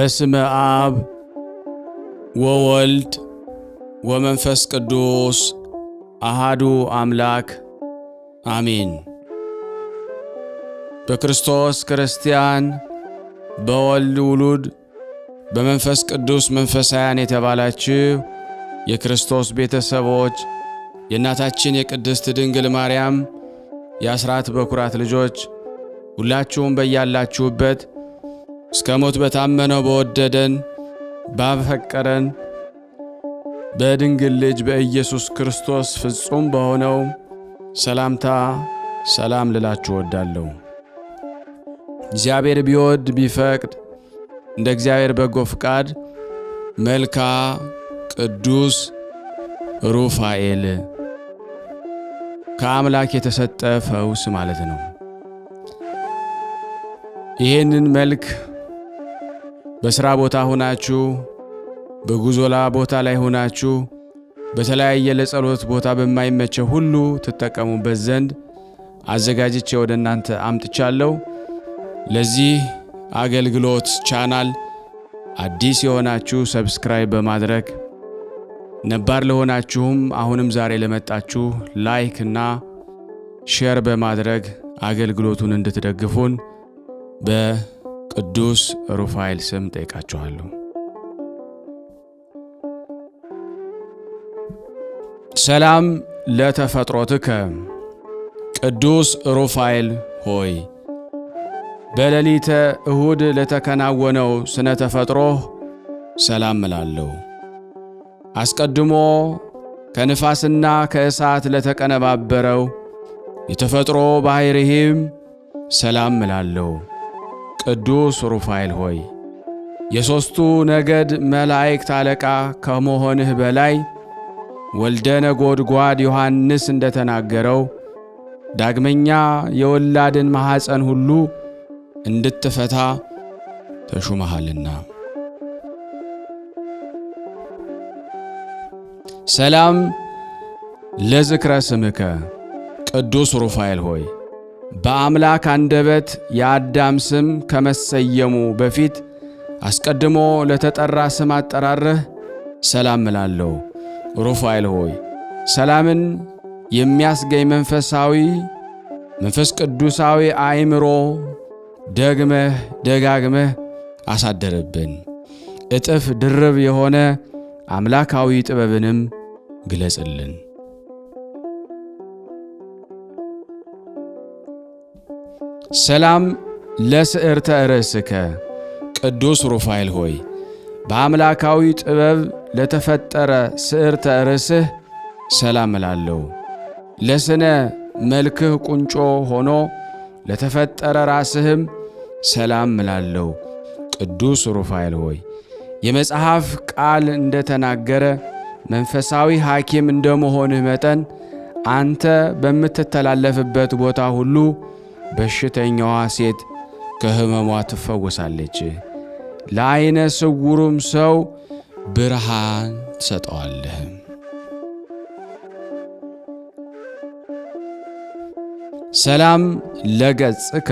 በስመ አብ ወወልድ ወመንፈስ ቅዱስ አሃዱ አምላክ አሜን። በክርስቶስ ክርስቲያን በወልድ ውሉድ በመንፈስ ቅዱስ መንፈሳውያን የተባላችሁ የክርስቶስ ቤተሰቦች የእናታችን የቅድስት ድንግል ማርያም የአስራት በኩራት ልጆች ሁላችሁም በያላችሁበት እስከ ሞት በታመነው በወደደን ባፈቀረን በድንግል ልጅ በኢየሱስ ክርስቶስ ፍጹም በሆነው ሰላምታ ሰላም ልላችሁ ወዳለሁ። እግዚአብሔር ቢወድ ቢፈቅድ እንደ እግዚአብሔር በጎ ፍቃድ መልካ ቅዱስ ሩፋኤል ከአምላክ የተሰጠ ፈውስ ማለት ነው። ይህንን መልክ በሥራ ቦታ ሆናችሁ በጉዞላ ቦታ ላይ ሆናችሁ በተለያየ ለጸሎት ቦታ በማይመቸው ሁሉ ትጠቀሙበት ዘንድ አዘጋጅቼ ወደ እናንተ አምጥቻለሁ። ለዚህ አገልግሎት ቻናል አዲስ የሆናችሁ ሰብስክራይብ በማድረግ ነባር ለሆናችሁም አሁንም ዛሬ ለመጣችሁ ላይክ እና ሼር በማድረግ አገልግሎቱን እንድትደግፉን በቅዱስ ሩፋኤል ስም ጠይቃችኋለሁ። ሰላም ለተፈጥሮትከ ቅዱስ ሩፋኤል ሆይ በሌሊተ እሁድ ለተከናወነው ስነ ተፈጥሮህ ሰላም እላለሁ። አስቀድሞ ከንፋስና ከእሳት ለተቀነባበረው የተፈጥሮ ባሕርይህም ሰላም እላለሁ። ቅዱስ ሩፋኤል ሆይ የሦስቱ ነገድ መላእክት አለቃ ከመሆንህ በላይ ወልደ ነጎድጓድ ዮሐንስ እንደተናገረው ዳግመኛ የወላድን ማኅፀን ሁሉ እንድትፈታ ተሹመሃልና። ሰላም ለዝክረ ስምከ ቅዱስ ሩፋኤል ሆይ በአምላክ አንደበት የአዳም ስም ከመሰየሙ በፊት አስቀድሞ ለተጠራ ስም አጠራርህ ሰላም እላለሁ። ሩፋኤል ሆይ ሰላምን የሚያስገኝ መንፈስ ቅዱሳዊ አእምሮ ደጋግመህ አሳደረብን። እጥፍ ድርብ የሆነ አምላካዊ ጥበብንም ግለጽልን። ሰላም ለስዕርተ ርእስከ ቅዱስ ሩፋኤል ሆይ በአምላካዊ ጥበብ ለተፈጠረ ስዕርተ ርእስህ ሰላም እላለሁ። ለስነ መልክህ ቁንጮ ሆኖ ለተፈጠረ ራስህም ሰላም እላለሁ። ቅዱስ ሩፋኤል ሆይ የመጽሐፍ ቃል እንደተናገረ መንፈሳዊ ሐኪም እንደመሆንህ መጠን አንተ በምትተላለፍበት ቦታ ሁሉ በሽተኛዋ ሴት ከሕመሟ ትፈወሳለች። ለዓይነ ስውሩም ሰው ብርሃን ትሰጠዋለህ። ሰላም ለገጽከ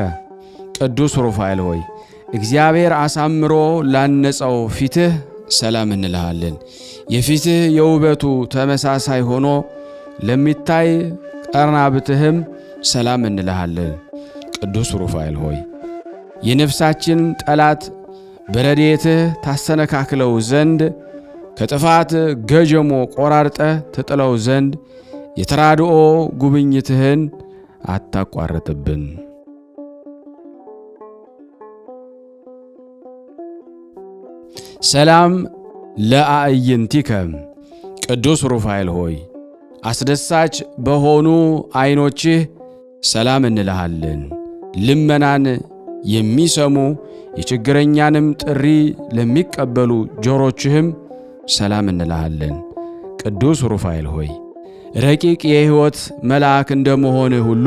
ቅዱስ ሩፋኤል ሆይ እግዚአብሔር አሳምሮ ላነጸው ፊትህ ሰላም እንልሃለን። የፊትህ የውበቱ ተመሳሳይ ሆኖ ለሚታይ ቀርናብትህም ሰላም እንልሃለን። ቅዱስ ሩፋኤል ሆይ የነፍሳችን ጠላት በረድኤትህ ታሰነካክለው ዘንድ ከጥፋት ገጀሞ ቆራርጠህ ትጥለው ዘንድ የተራድኦ ጉብኝትህን አታቋርጥብን። ሰላም ለአዕይንቲከ ቅዱስ ሩፋኤል ሆይ አስደሳች በሆኑ ዐይኖችህ ሰላም እንልሃለን። ልመናን የሚሰሙ የችግረኛንም ጥሪ ለሚቀበሉ ጆሮችህም ሰላም እንልሃለን። ቅዱስ ሩፋኤል ሆይ ረቂቅ የሕይወት መልአክ እንደመሆንህ ሁሉ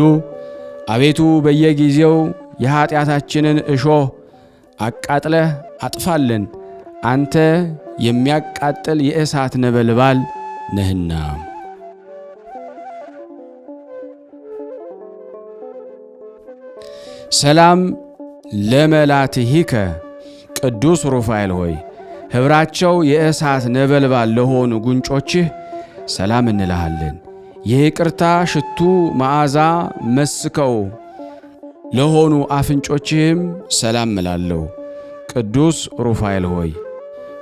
አቤቱ በየጊዜው የኀጢአታችንን እሾህ አቃጥለህ አጥፋልን። አንተ የሚያቃጥል የእሳት ነበልባል ነህና። ሰላም ለመላትሂከ ቅዱስ ሩፋኤል ሆይ ኅብራቸው የእሳት ነበልባል ለሆኑ ጉንጮችህ ሰላም እንልሃለን። የይቅርታ ሽቱ መዓዛ መስከው ለሆኑ አፍንጮችህም ሰላም እላለሁ። ቅዱስ ሩፋኤል ሆይ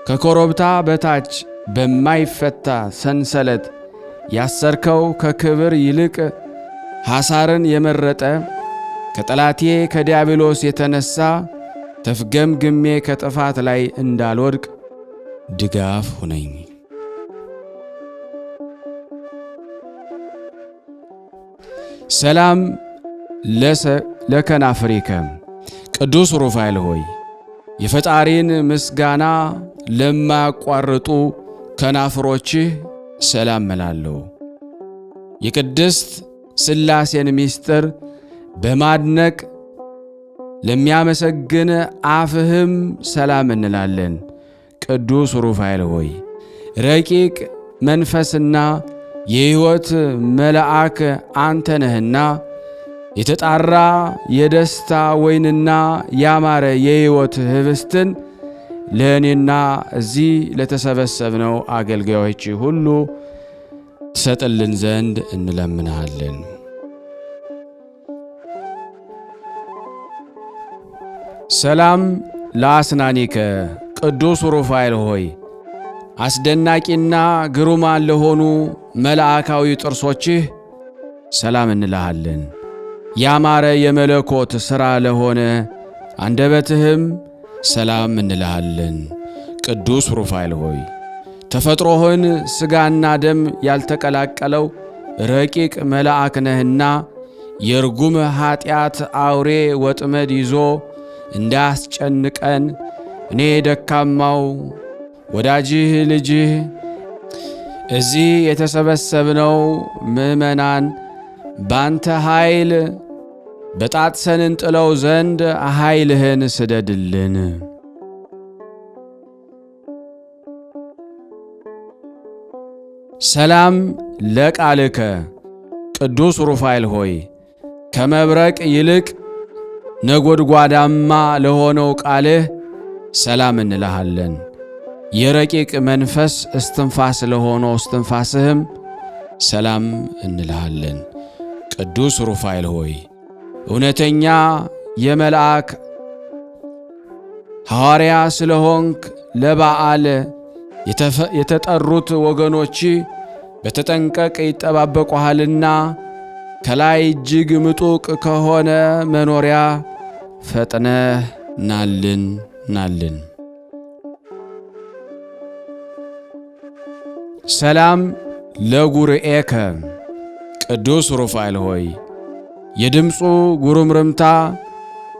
ከኮረብታ በታች በማይፈታ ሰንሰለት ያሰርከው ከክብር ይልቅ ሐሳርን የመረጠ ከጠላቴ ከዲያብሎስ የተነሣ ተፍገምግሜ ከጥፋት ላይ እንዳልወድቅ ድጋፍ ሁነኝ። ሰላም ለከናፍሪከ ቅዱስ ሩፋኤል ሆይ የፈጣሪን ምስጋና ለማያቋርጡ ከናፍሮችህ ሰላም እላለሁ። የቅድስት ሥላሴን ምስጢር በማድነቅ ለሚያመሰግን አፍህም ሰላም እንላለን። ቅዱስ ሩፋኤል ሆይ ረቂቅ መንፈስና የሕይወት መልአክ አንተ ነህና የተጣራ የደስታ ወይንና ያማረ የሕይወት ኅብስትን ለእኔና እዚህ ለተሰበሰብነው አገልጋዮች ሁሉ ትሰጥልን ዘንድ እንለምንሃለን። ሰላም ለአስናኒከ ቅዱስ ሩፋኤል ሆይ አስደናቂና ግሩማን ለሆኑ መልአካዊ ጥርሶችህ ሰላም እንልሃለን። ያማረ የመለኮት ሥራ ለሆነ አንደበትህም ሰላም እንልሃለን። ቅዱስ ሩፋኤል ሆይ ተፈጥሮህን ሥጋና ደም ያልተቀላቀለው ረቂቅ መልአክ ነህና የርጉም ኀጢአት አውሬ ወጥመድ ይዞ እንዳያስጨንቀን እኔ ደካማው ወዳጅህ ልጅህ እዚህ የተሰበሰብነው ምእመናን ባንተ ኃይል በጣጥሰን እንጥለው ዘንድ ኃይልህን ስደድልን። ሰላም ለቃልከ ቅዱስ ሩፋኤል ሆይ ከመብረቅ ይልቅ ነጎድጓዳማ ለሆነው ቃልህ ሰላም እንልሃለን። የረቂቅ መንፈስ እስትንፋስ ለሆነው እስትንፋስህም ሰላም እንልሃለን። ቅዱስ ሩፋኤል ሆይ እውነተኛ የመልአክ ሐዋርያ ስለሆንክ ለበዓል የተጠሩት ወገኖች በተጠንቀቅ ይጠባበቁሃልና ከላይ እጅግ ምጡቅ ከሆነ መኖሪያ ፈጥነህ ናልን። ሰላም ለጉርኤከ ቅዱስ ሩፋኤል ሆይ የድምፁ ጉርምርምታ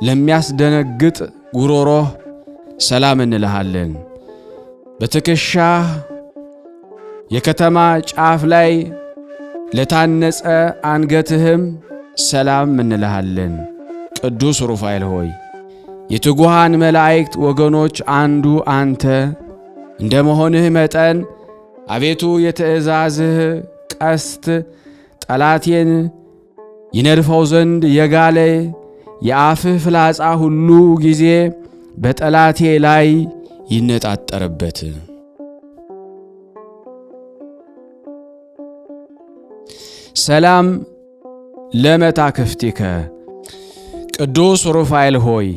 ለሚያስደነግጥ ጉሮሮህ ሰላም እንልሃለን። በትከሻህ የከተማ ጫፍ ላይ ለታነጸ አንገትህም ሰላም እንልሃለን። ቅዱስ ሩፋኤል ሆይ የትጉሃን መላእክት ወገኖች አንዱ አንተ እንደ መሆንህ መጠን አቤቱ የትእዛዝህ ቀስት ጠላቴን ይነድፈው ዘንድ የጋለ የአፍህ ፍላጻ ሁሉ ጊዜ በጠላቴ ላይ ይነጣጠርበት። ሰላም ለመታክፍቲከ ቅዱስ ሩፋኤል ሆይ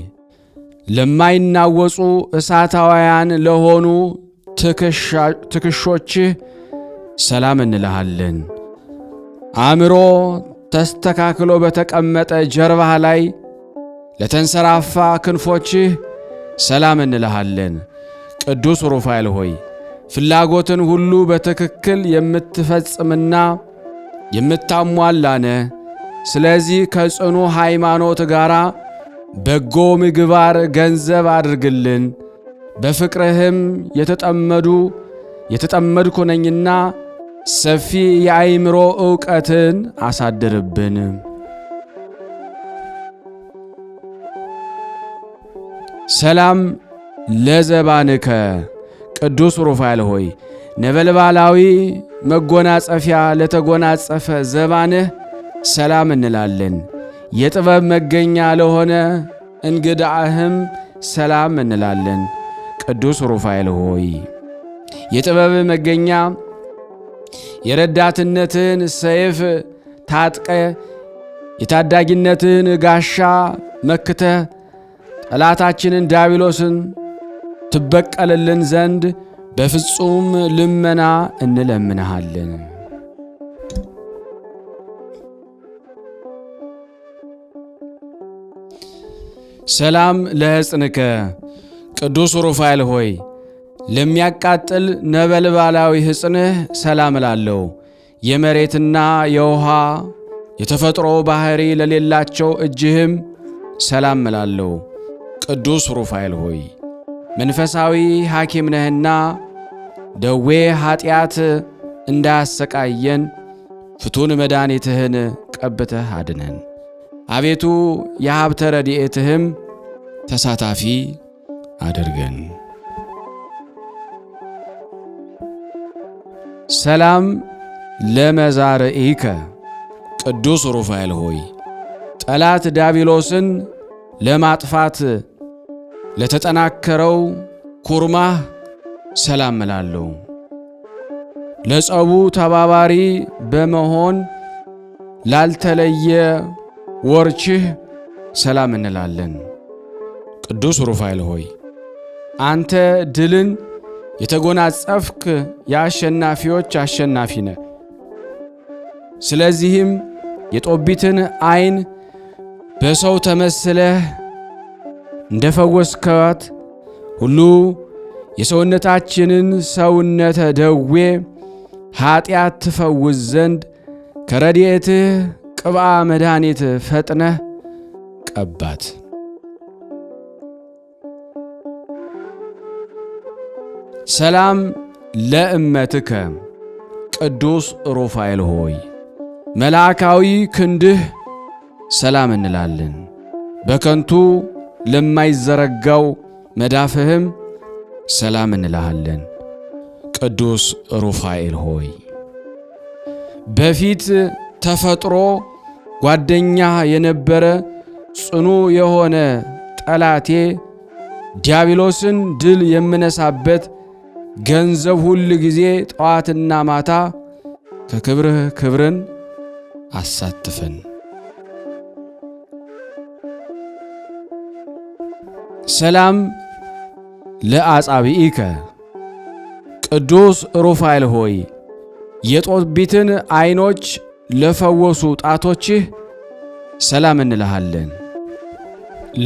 ለማይናወጹ እሳታውያን ለሆኑ ትከሾችህ ሰላም እንልሃለን። አእምሮ ተስተካክሎ በተቀመጠ ጀርባህ ላይ ለተንሰራፋ ክንፎችህ ሰላም እንልሃለን። ቅዱስ ሩፋኤል ሆይ ፍላጎትን ሁሉ በትክክል የምትፈጽምና የምታሟላነ ስለዚህ ከጽኑ ሃይማኖት ጋር በጎ ምግባር ገንዘብ አድርግልን። በፍቅርህም የተጠመድኩ ነኝና ሰፊ የአእምሮ ዕውቀትን አሳድርብን። ሰላም ለዘባንከ ቅዱስ ሩፋኤል ሆይ ነበልባላዊ መጎናጸፊያ ለተጎናጸፈ ዘባንህ ሰላም እንላለን። የጥበብ መገኛ ለሆነ እንግዳህም ሰላም እንላለን። ቅዱስ ሩፋኤል ሆይ የጥበብ መገኛ የረዳትነትን ሰይፍ ታጥቀ የታዳጊነትን ጋሻ መክተ ጠላታችንን ዲያብሎስን ትበቀልልን ዘንድ በፍጹም ልመና እንለምንሃለን። ሰላም ለሕፅንከ ቅዱስ ሩፋኤል ሆይ ለሚያቃጥል ነበልባላዊ ሕፅንህ ሰላም እላለሁ። የመሬትና የውሃ የተፈጥሮ ባህሪ ለሌላቸው እጅህም ሰላም እላለሁ። ቅዱስ ሩፋኤል ሆይ መንፈሳዊ ሐኪም ነህና ደዌ ኃጢአት እንዳያሰቃየን ፍቱን መድኃኒትህን ቀብተህ አድነን። አቤቱ የሀብተ ረድኤትህም ተሳታፊ አድርገን። ሰላም ለመዛርኢከ ቅዱስ ሩፋኤል ሆይ ጠላት ዲያብሎስን ለማጥፋት ለተጠናከረው ኩርማህ ሰላም እላለሁ። ለጸቡ ተባባሪ በመሆን ላልተለየ ወርችህ ሰላም እንላለን። ቅዱስ ሩፋኤል ሆይ አንተ ድልን የተጎናጸፍክ የአሸናፊዎች አሸናፊ ነህ። ስለዚህም የጦቢትን ዓይን በሰው ተመስለህ እንደፈወስከዋት ሁሉ የሰውነታችንን ሰውነተ ደዌ ኃጢአት ትፈውስ ዘንድ ከረድኤትህ ቅብአ መድኃኒት ፈጥነህ ቀባት። ሰላም ለእመትከ ቅዱስ ሩፋኤል ሆይ መልአካዊ ክንድህ ሰላም እንላለን። በከንቱ ለማይዘረጋው መዳፍህም ሰላም እንልሃለን። ቅዱስ ሩፋኤል ሆይ በፊት ተፈጥሮ ጓደኛ የነበረ ጽኑ የሆነ ጠላቴ ዲያብሎስን ድል የምነሳበት ገንዘብ ሁል ጊዜ ጠዋትና ማታ ከክብርህ ክብርን አሳትፈን። ሰላም ለአጻብኢከ ቅዱስ ሩፋኤል ሆይ የጦቢትን ዓይኖች ለፈወሱ ጣቶችህ ሰላም እንልሃለን።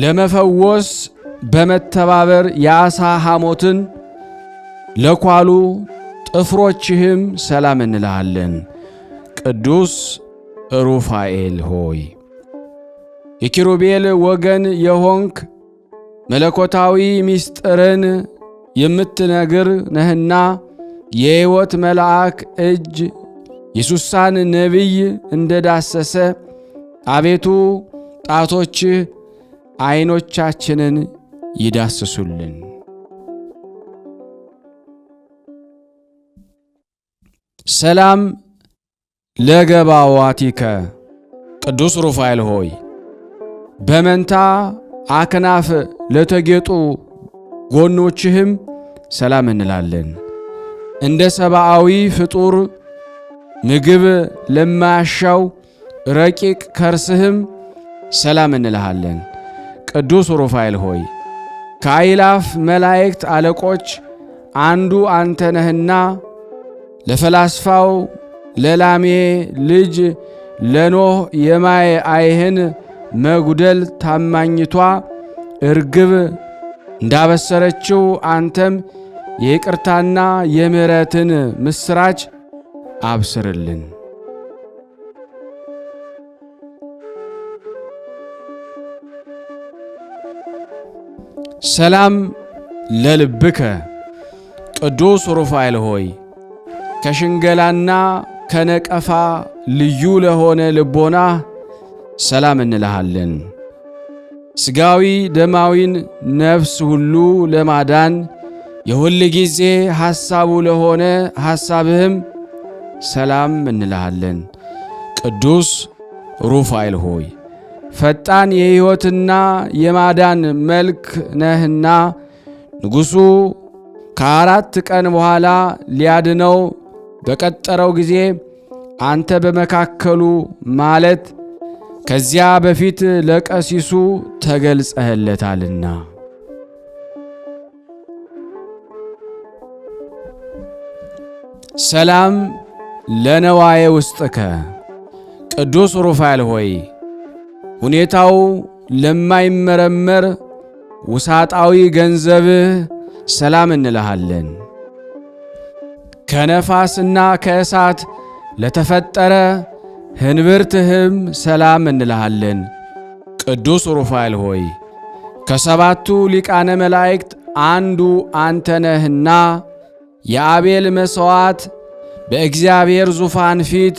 ለመፈወስ በመተባበር የዓሣ ሐሞትን ለኳሉ ጥፍሮችህም ሰላም እንልሃለን። ቅዱስ ሩፋኤል ሆይ የኪሩቤል ወገን የሆንክ መለኮታዊ ምስጢርን የምትነግር ነህና የሕይወት መልአክ እጅ የሱሳን ነቢይ እንደዳሰሰ አቤቱ ጣቶችህ ዓይኖቻችንን ይዳስሱልን። ሰላም ለገባዋቲከ ቅዱስ ሩፋኤል ሆይ በመንታ አክናፍ ለተጌጡ ጎኖችህም ሰላም እንላለን። እንደ ሰብአዊ ፍጡር ምግብ ለማያሻው ረቂቅ ከርስህም ሰላም እንልሃለን። ቅዱስ ሩፋኤል ሆይ ከአእላፍ መላእክት አለቆች አንዱ አንተ ነህና ለፈላስፋው ለላሜ ልጅ ለኖህ የማየ አይህን መጉደል ታማኝቷ እርግብ እንዳበሰረችው አንተም የይቅርታና የምሕረትን ምስራች አብስርልን። ሰላም ለልብከ ቅዱስ ሩፋኤል ሆይ ከሽንገላና ከነቀፋ ልዩ ለሆነ ልቦና ሰላም እንልሃለን። ሥጋዊ ደማዊን ነፍስ ሁሉ ለማዳን የሁል ጊዜ ሐሳቡ ለሆነ ሐሳብህም ሰላም እንልሃለን። ቅዱስ ሩፋኤል ሆይ ፈጣን የሕይወትና የማዳን መልክ ነህና ንጉሡ ከ4 ቀን በኋላ ሊያድነው በቀጠረው ጊዜ አንተ በመካከሉ ማለት ከዚያ በፊት ለቀሲሱ ተገልጸህለታልና። ሰላም ለነዋየ ውስጥከ ቅዱስ ሩፋኤል ሆይ ሁኔታው ለማይመረመር ውሳጣዊ ገንዘብህ ሰላም እንልሃለን። ከነፋስና ከእሳት ለተፈጠረ ህንብርትህም ሰላም እንልሃለን። ቅዱስ ሩፋኤል ሆይ ከሰባቱ ሊቃነ መላእክት አንዱ አንተ ነህና የአቤል መሥዋዕት በእግዚአብሔር ዙፋን ፊት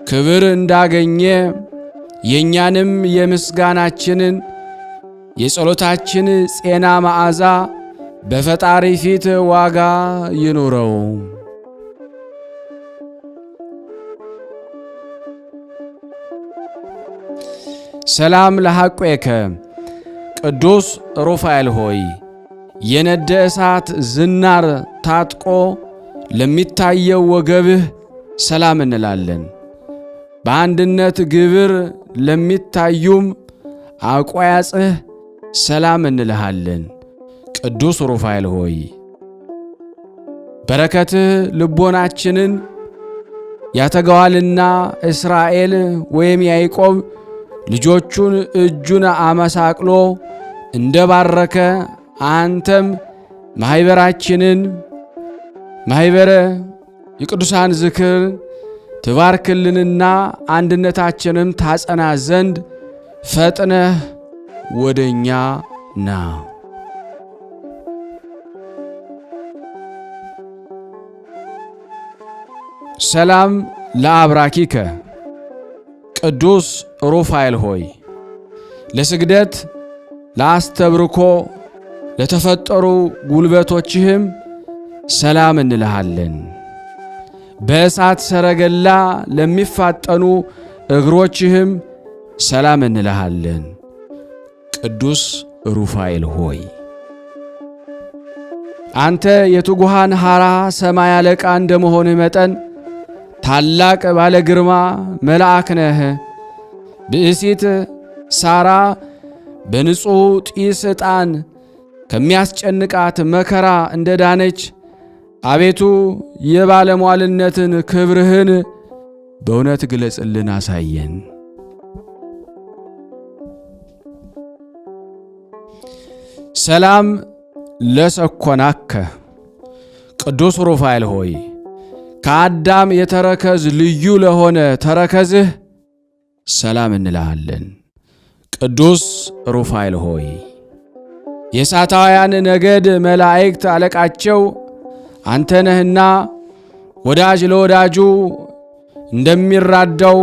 ክብር እንዳገኘ የእኛንም የምስጋናችንን የጸሎታችን ጼና መዓዛ በፈጣሪ ፊት ዋጋ ይኑረው። ሰላም ለሐቆከ ቅዱስ ሩፋኤል ሆይ የነደ እሳት ዝናር ታጥቆ ለሚታየው ወገብህ ሰላም እንላለን። በአንድነት ግብር ለሚታዩም አቋያጽህ ሰላም እንልሃለን። ቅዱስ ሩፋኤል ሆይ በረከትህ ልቦናችንን ያተጋዋልና እስራኤል ወይም ያዕቆብ ልጆቹን እጁን አመሳቅሎ እንደባረከ አንተም ማኅበራችንን ማኅበረ የቅዱሳን ዝክር ትባርክልንና አንድነታችንም ታጸና ዘንድ ፈጥነህ ወደኛ ና። ሰላም ለአብራኪከ ቅዱስ ሩፋኤል ሆይ ለስግደት ለአስተብርኮ ለተፈጠሩ ጉልበቶችህም ሰላም እንልሃለን። በእሳት ሰረገላ ለሚፋጠኑ እግሮችህም ሰላም እንልሃለን። ቅዱስ ሩፋኤል ሆይ አንተ የትጉሃን ሐራ ሰማይ አለቃ እንደመሆንህ መጠን ታላቅ ባለ ግርማ መልአክ ነህ። ብእሲት ሳራ በንጹሕ ጢስ ዕጣን ከሚያስጨንቃት መከራ እንደ ዳነች አቤቱ የባለሟልነትን ክብርህን በእውነት ግለጽልን፣ አሳየን። ሰላም ለሰኮናከ ቅዱስ ሩፋኤል ሆይ ከአዳም የተረከዝ ልዩ ለሆነ ተረከዝህ ሰላም እንልሃለን። ቅዱስ ሩፋኤል ሆይ የእሳታውያን ነገድ መላእክት አለቃቸው አንተ ነህና ወዳጅ ለወዳጁ እንደሚራዳው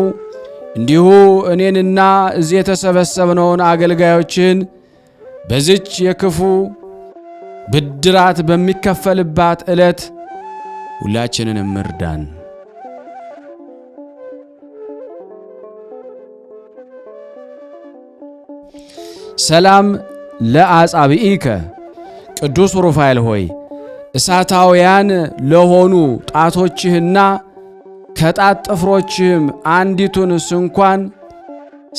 እንዲሁ እኔንና እዚህ የተሰበሰብነውን አገልጋዮችን በዚች የክፉ ብድራት በሚከፈልባት ዕለት ሁላችንንም እርዳን። ሰላም ለአጻብኢከ ቅዱስ ሩፋኤል ሆይ እሳታውያን ለሆኑ ጣቶችህና ከጣት ጥፍሮችህም አንዲቱን ስንኳን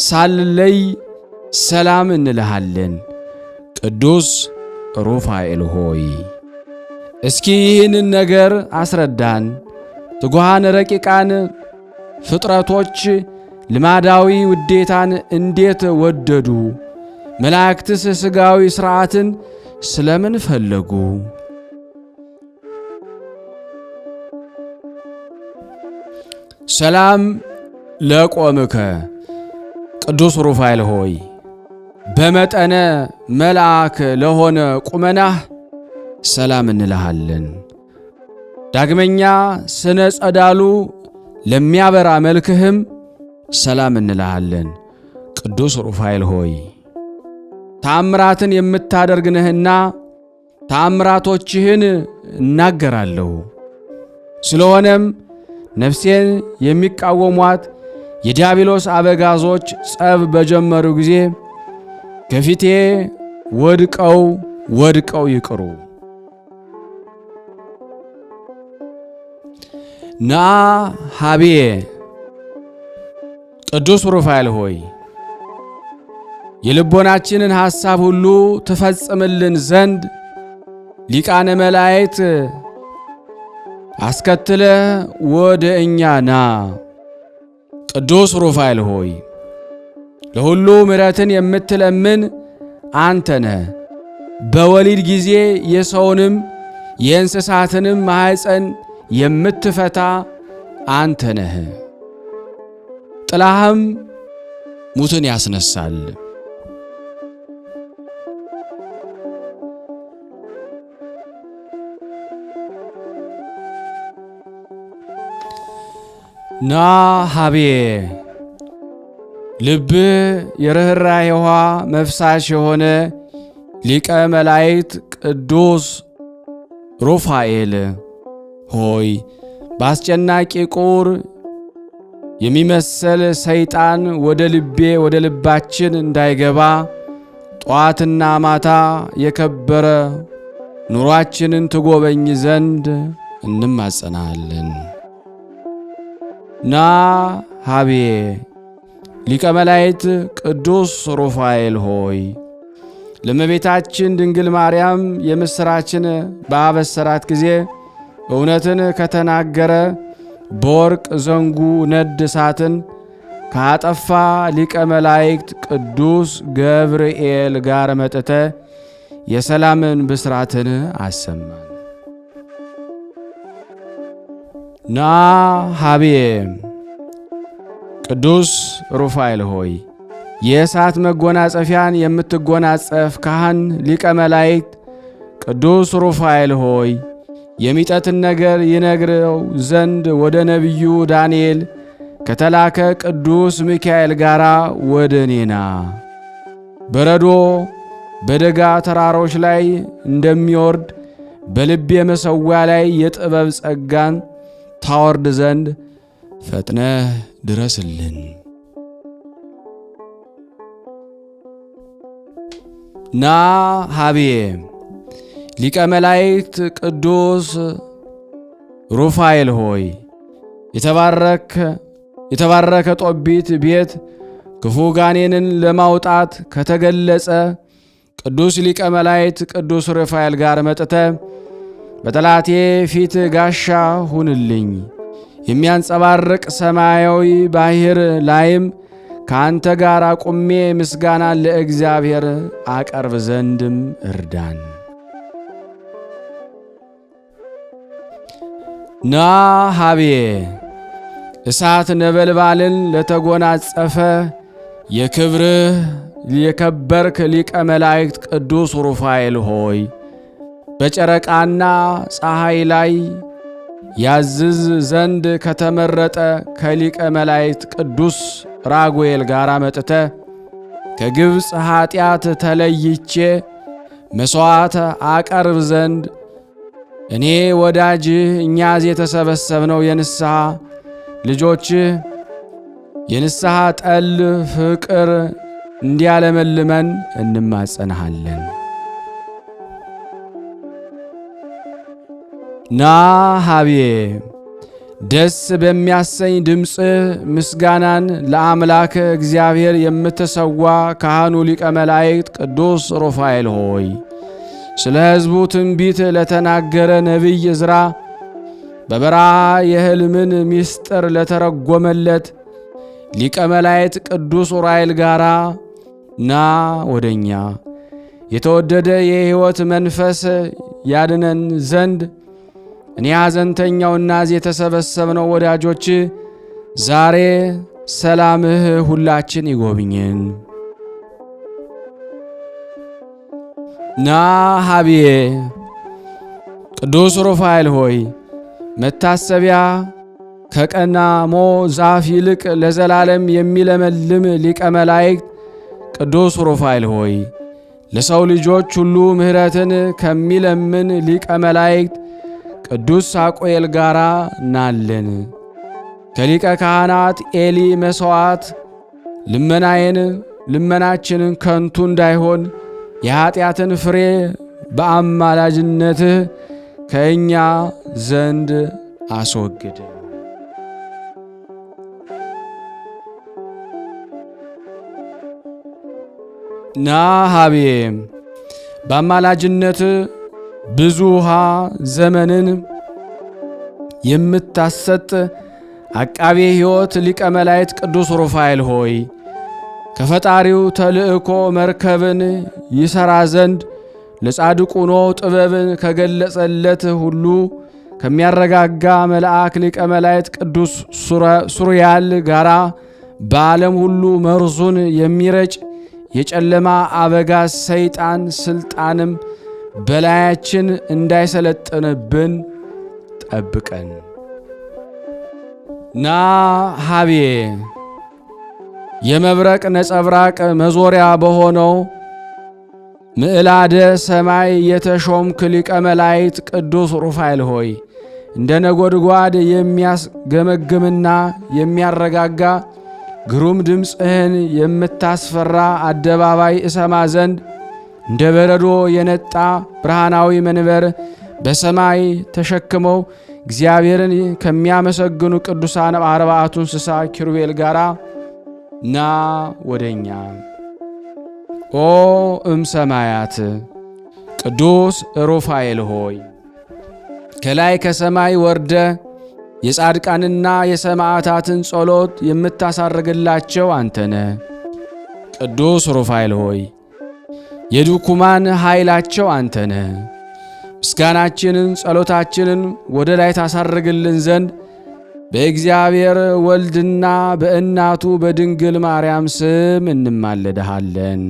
ሳልለይ ሰላም እንልሃለን። ቅዱስ ሩፋኤል ሆይ እስኪ ይህንን ነገር አስረዳን። ትጉሃን ረቂቃን ፍጥረቶች ልማዳዊ ውዴታን እንዴት ወደዱ? መላእክትስ ሥጋዊ ሥርዓትን ስለምን ፈለጉ? ሰላም ለቆምከ ቅዱስ ሩፋኤል ሆይ በመጠነ መልአክ ለሆነ ቁመናህ ሰላም እንልሃለን። ዳግመኛ ስነ ጸዳሉ ለሚያበራ መልክህም ሰላም እንልሃለን። ቅዱስ ሩፋኤል ሆይ ታምራትን የምታደርግ ነህና ታምራቶችህን እናገራለሁ። ስለሆነም ነፍሴን የሚቃወሟት የዲያብሎስ አበጋዞች ጸብ በጀመሩ ጊዜ ከፊቴ ወድቀው ይቅሩ። ና ሀቤ ቅዱስ ሩፋኤል ሆይ የልቦናችንን ሐሳብ ሁሉ ትፈጽምልን ዘንድ ሊቃነ መላእክት አስከትለ ወደ እኛ ና። ቅዱስ ሩፋኤል ሆይ ለሁሉ ምሕረትን የምትለምን አንተ ነህ። በወሊድ ጊዜ የሰውንም የእንስሳትንም ማኅፀን የምትፈታ አንተ ነህ። ጥላህም ሙትን ያስነሳል። ና ሀቤ ልብ የርኅራኄዋ መፍሳሽ የሆነ ሊቀ መላእክት ቅዱስ ሩፋኤል ሆይ በአስጨናቂ ቁር የሚመሰል ሰይጣን ወደ ልባችን እንዳይገባ ጠዋትና ማታ የከበረ ኑሯችንን ትጎበኝ ዘንድ እንማጸናለን። ና ሀቤ ሊቀ መላእክት ቅዱስ ሩፋኤል ሆይ ለእመቤታችን ድንግል ማርያም የምሥራችን በአበሰራት ጊዜ እውነትን ከተናገረ በወርቅ ዘንጉ ነድ እሳትን ካጠፋ ሊቀ መላእክት ቅዱስ ገብርኤል ጋር መጥተ የሰላምን ብስራትን አሰማን። ና ሀቤ ቅዱስ ሩፋኤል ሆይ የእሳት መጎናጸፊያን የምትጎናጸፍ ካህን ሊቀ መላእክት ቅዱስ ሩፋኤል ሆይ የሚጠትን ነገር ይነግረው ዘንድ ወደ ነቢዩ ዳንኤል ከተላከ ቅዱስ ሚካኤል ጋር ወደ እኔና በረዶ በደጋ ተራሮች ላይ እንደሚወርድ በልቤ መሠዊያ ላይ የጥበብ ጸጋን ታወርድ ዘንድ ፈጥነህ ድረስልን። ና ሀቤ ሊቀ መላእክት ቅዱስ ሩፋኤል ሆይ የተባረከ ጦቢት ቤት ክፉ ጋኔንን ለማውጣት ከተገለጸ ቅዱስ ሊቀ መላእክት ቅዱስ ሩፋኤል ጋር መጥተ በጠላቴ ፊት ጋሻ ሁንልኝ። የሚያንጸባርቅ ሰማያዊ ባሕር ላይም ከአንተ ጋር አቁሜ ምስጋናን ለእግዚአብሔር አቀርብ ዘንድም እርዳን። ና ሀቤ እሳት ነበልባልን ለተጎናጸፈ የክብርህ የከበርክ ሊቀ መላእክት ቅዱስ ሩፋኤል ሆይ በጨረቃና ፀሐይ ላይ ያዝዝ ዘንድ ከተመረጠ ከሊቀ መላእክት ቅዱስ ራጉኤል ጋር መጥተ ከግብፅ ኀጢአት ተለይቼ መሥዋዕት አቀርብ ዘንድ እኔ ወዳጅህ እኛዝ የተሰበሰብነው የንስሐ ልጆችህ የንስሐ ጠል ፍቅር እንዲያለመልመን እንማጸንሃለን። ና ሀቤ ደስ በሚያሰኝ ድምፅህ ምስጋናን ለአምላክ እግዚአብሔር የምትሰዋ ካህኑ ሊቀ መላእክት ቅዱስ ሩፋኤል ሆይ ስለ ሕዝቡ ትንቢት ለተናገረ ነቢይ ዕዝራ በበረሃ የሕልምን ምስጢር ለተረጎመለት ሊቀ መላእክት ቅዱስ ኡራኤል ጋራ ና ወደኛ የተወደደ የሕይወት መንፈስ ያድነን ዘንድ እኔ ሐዘንተኛውና የተሰበሰብነው ወዳጆች ዛሬ ሰላምህ ሁላችን ይጎብኝን። ና ሀቤ ቅዱስ ሩፋኤል ሆይ መታሰቢያ ከቀናሞ ዛፍ ይልቅ ለዘላለም የሚለመልም ሊቀ መላእክት ቅዱስ ሩፋኤል ሆይ ለሰው ልጆች ሁሉ ምሕረትን ከሚለምን ሊቀ መላእክት ቅዱስ ሳቆኤል ጋራ ናለን። ከሊቀ ካህናት ኤሊ መሥዋዕት ልመናችንን ከንቱ እንዳይሆን የኀጢአትን ፍሬ በአማላጅነትህ ከእኛ ዘንድ አስወግድ። ና ሀቤ በአማላጅነት ብዙ ውሃ ዘመንን የምታሰጥ አቃቤ ሕይወት ሊቀ መላእክት ቅዱስ ሩፋኤል ሆይ ከፈጣሪው ተልእኮ መርከብን ይሠራ ዘንድ ለጻድቁ ኖኅ ጥበብን ከገለጸለት ሁሉ ከሚያረጋጋ መልአክ ሊቀ መላእክት ቅዱስ ሱሪያል ጋራ በዓለም ሁሉ መርዙን የሚረጭ የጨለማ አበጋዝ ሰይጣን ስልጣንም በላያችን እንዳይሰለጥንብን ጠብቀን። ና ሀቤ የመብረቅ ነጸብራቅ መዞሪያ በሆነው ምዕላደ ሰማይ የተሾምክ ሊቀ መላእክት ቅዱስ ሩፋኤል ሆይ እንደ ነጎድጓድ የሚያስገመግምና የሚያረጋጋ ግሩም ድምፅህን የምታስፈራ አደባባይ እሰማ ዘንድ እንደ በረዶ የነጣ ብርሃናዊ መንበር በሰማይ ተሸክመው እግዚአብሔርን ከሚያመሰግኑ ቅዱሳን አርባዕቱ እንስሳ ኪሩቤል ጋራ ና ወደኛ። ኦ እምሰማያት ቅዱስ ሩፋኤል ሆይ ከላይ ከሰማይ ወርደ የጻድቃንና የሰማዕታትን ጸሎት የምታሳርግላቸው አንተነ። ቅዱስ ሩፋኤል ሆይ የድኩማን ኃይላቸው አንተነ። ምስጋናችንን ጸሎታችንን ወደ ላይ ታሳርግልን ዘንድ በእግዚአብሔር ወልድና በእናቱ በድንግል ማርያም ስም እንማለድሃለን።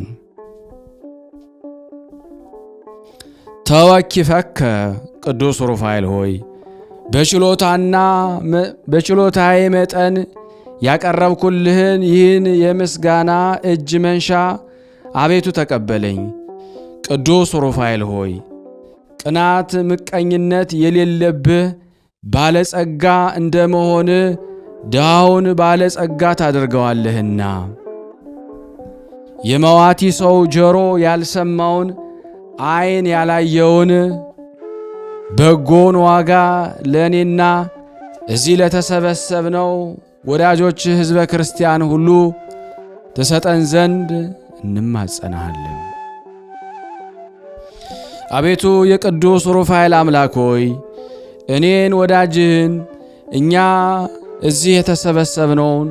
ተወኪፈከ ቅዱስ ሩፋኤል ሆይ በችሎታዬ መጠን ያቀረብኩልህን ይህን የምስጋና እጅ መንሻ አቤቱ ተቀበለኝ። ቅዱስ ሩፋኤል ሆይ ቅናት፣ ምቀኝነት የሌለብህ ባለጸጋ እንደመሆን ድሃውን ባለጸጋ ታደርገዋለህና የመዋቲ ሰው ጆሮ ያልሰማውን ዓይን ያላየውን በጎን ዋጋ ለእኔና እዚህ ለተሰበሰብነው ወዳጆች ሕዝበ ክርስቲያን ሁሉ ትሰጠን ዘንድ እንማጸናሃለን። አቤቱ የቅዱስ ሩፋኤል አምላክ ሆይ እኔን ወዳጅህን እኛ እዚህ የተሰበሰብነውን